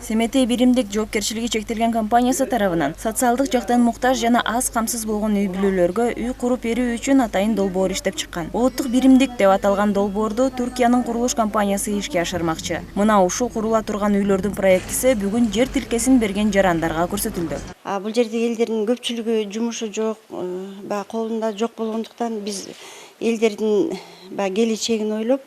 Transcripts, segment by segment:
Семетей биримдик жоопкерчилиги чектелген компаниясы тарабынан социалдык жактан муктаж жана аз камсыз болгон үй бүлөлөргө үй куруп берүү үчүн атайын долбоор иштеп чыккан. Улуттук биримдик деп аталган долбоорду Түркиянын курулуш компаниясы ишке ашырмакчы. Мына ушул курула турган үйлөрдүн проектиси бүгүн жер тилкесин берген жарандарга көрсөтүлдү. Бул жерде элдердин көпчүлүгү жумушу жок, колунда жок болгондуктан биз элдердин келечегин ойлоп,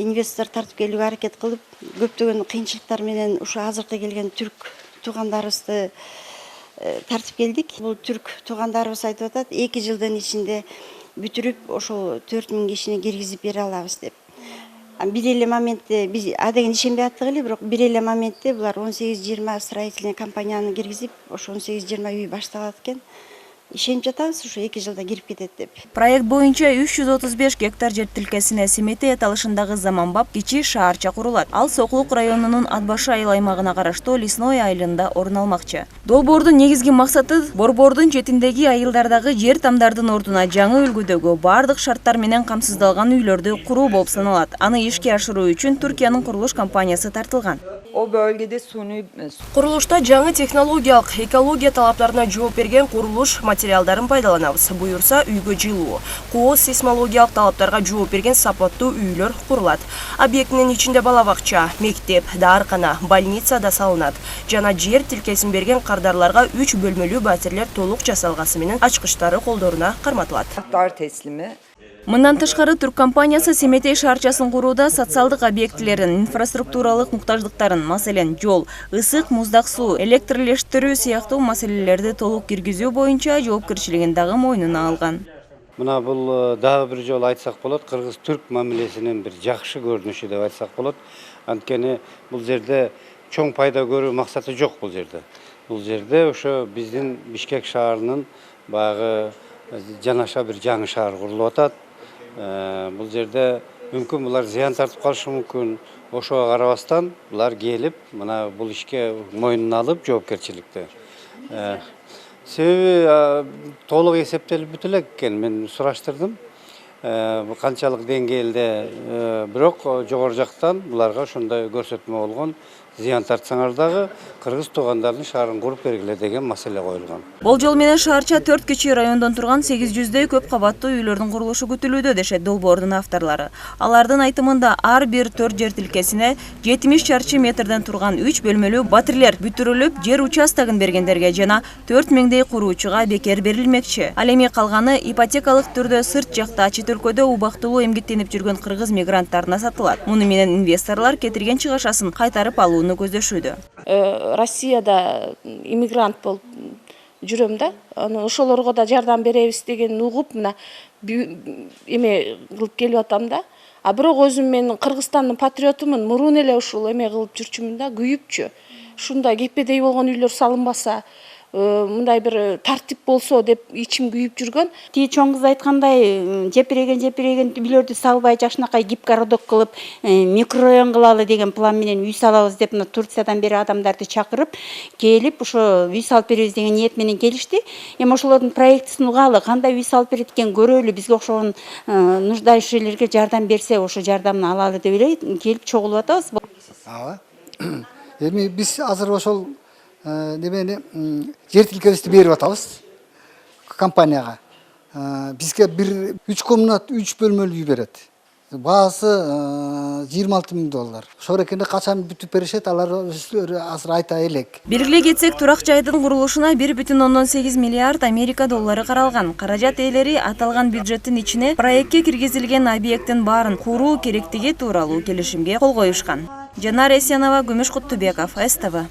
инвестор тартып келүүгө аракет кылып, көптөгөн кыйынчылыктар менен ушу азыркы келген түрк туугандарыбызды тартып келдик. Бул түрк туугандарыбыз айтып атат, 2 жылдын ичинде бүтүрүп, ошол 4000 кишини киргизип бере алабыз деп. Бир эле моментте биз адегин ишенбей аттык эле, бирок бир эле моментте булар 18-20 строительный компанияны киргизип, ошо 18-20 үй башталат экен. Ишенип жатабыз, ушу 2 жылда кирип кетет деп. Проект боюнча 335 гектар жер тилкесине Семетей аталышындагы заманбап кичи шаарча курулат. Ал Сокулук районунун Атбашы айыл аймагына караштуу Лесной айылында орун алмакчы. Долбоордун негизги максаты борбордун четиндеги айылдардагы жер тамдардын ордуна жаңы үлгүдөгү бардык шарттар менен камсыздалган үйлөрдү куруу болуп саналат. Аны ишке ашыруу үчүн Түркиянын курулуш компаниясы тартылган. O bölgede suni Курулушта жаңы технологиялык, экология талаптарына жооп берген курулуш материалдарын пайдаланабыз. Буюрса үйгө жылуу, кооз сейсмологиялык талаптарга жооп берген сапаттуу үйлөр курулат. Объектинин ичинде бала бакча, мектеп, дааркана, больница да салынат. Жана жер тилкесин берген кардарларга 3 бөлмөлүү батирлер толук жасалгасы менен ачкычтары колдоруна карматылат. Anahtar teslimi. Мындан тышкары Түрк компаниясы Семетей шаарчасын курууда социалдык объектилерин, инфраструктуралык муктаждыктарын, маселен жол, ысык, муздак суу, электрлештирүү сыяктуу маселелерди толук киргизүү боюнча жоопкерчилигин дагы мойнуна алган. Мына бул дагы бир жолу айтсак болот, кыргыз-түрк мамилесинин бир жакшы көрүнүшү деп айтсак болот. Анткени бул жерде чоң пайда көрүү максаты жок бул жерде. Бул жерде ошо биздин Бишкек шаарынын багы жанаша бир жаңы шаар курулуп атат. Бул жерде мүмкүн булар зыян тартып калышы мүмкүн. Ошого карабастан булар келип, мына бул ишке мойнуна алып жоопкерчиликти. Себеби толук эсептелип бүтө элек экен, мен сураштырдым. Канчалык деңгээлде, бирок жогору жактан буларга ошондой көрсөтмө болгон. Зыян тартсаңар дагы кыргыз туугандардын шаарын куруп бергиле деген маселе коюлган. Болжол менен шаарча 4 кичи райондон турган 800дөй көп кабаттуу үйлөрдүн курулушу күтүлүүдө дешет долбоордун авторлору. Алардын айтымында ар бир 4 жер тилкесине 70 чарчы метрден турган 3 бөлмөлүү батирлер бүтүрүлүп, жер участогун бергендерге жана 4000дей куруучуга бекер берилмекчи. Ал эми калганы ипотекалык түрдө сырт жакта чет өлкөдө убактылуу эмгектенип жүргөн кыргыз мигранттарына сатылат. Муну менен инвесторлор кетирген чыгашасын кайтарып алууну көздөшүүдө. Россияда иммигрант болуп жүрөм да. Ошолорго да жардам беребиз деген угуп, мына эме кылып келип атам да. А бирок өзүм мен Кыргызстандын патриотумун, мурун эле ушул эме кылып жүрчүмүн да, күйүпчү. Ушундай кепедей болгон үйлөр салынбаса, мындай бир тартип болсо деп ичим күйүп жүргөн. Тие чоң кыз айткандай, жепиреген үйлөрдү салбай жакшынакай гипгородок кылып, микрорайон кылалы деген план менен үй салабыз деп мына Турциядан бери адамдарды чакырып, келип ошо үй салып беребиз деген ниет менен келишти. Эми ошолордун проектисин угалы, кандай үй салып берет экен көрөлү, бизге окшогон нуждающийлерге жардам берсе, ошо жардамын алалы деп эле келип чогулуп атабыз. Ооба. Эми биз азыр ошол немени жер тилкебизди берип атабыз компанияга. Бизге бир 3 комнат, 3 бөлмөлүү үй берет. Баасы $26,000. Ошол экенде качан бүтүп беришет, алар азыр айта элек. Белгилей кетсек, турак жайдын курулушуна 1,8 миллиард Америка доллары каралган. Каражат ээлери аталган бюджеттин ичине проектке киргизилген объекттин баарын куруу керектиги тууралуу келишимге кол коюшкан. Жанар Эсенова, Күмүш Куттубеков, СТВ.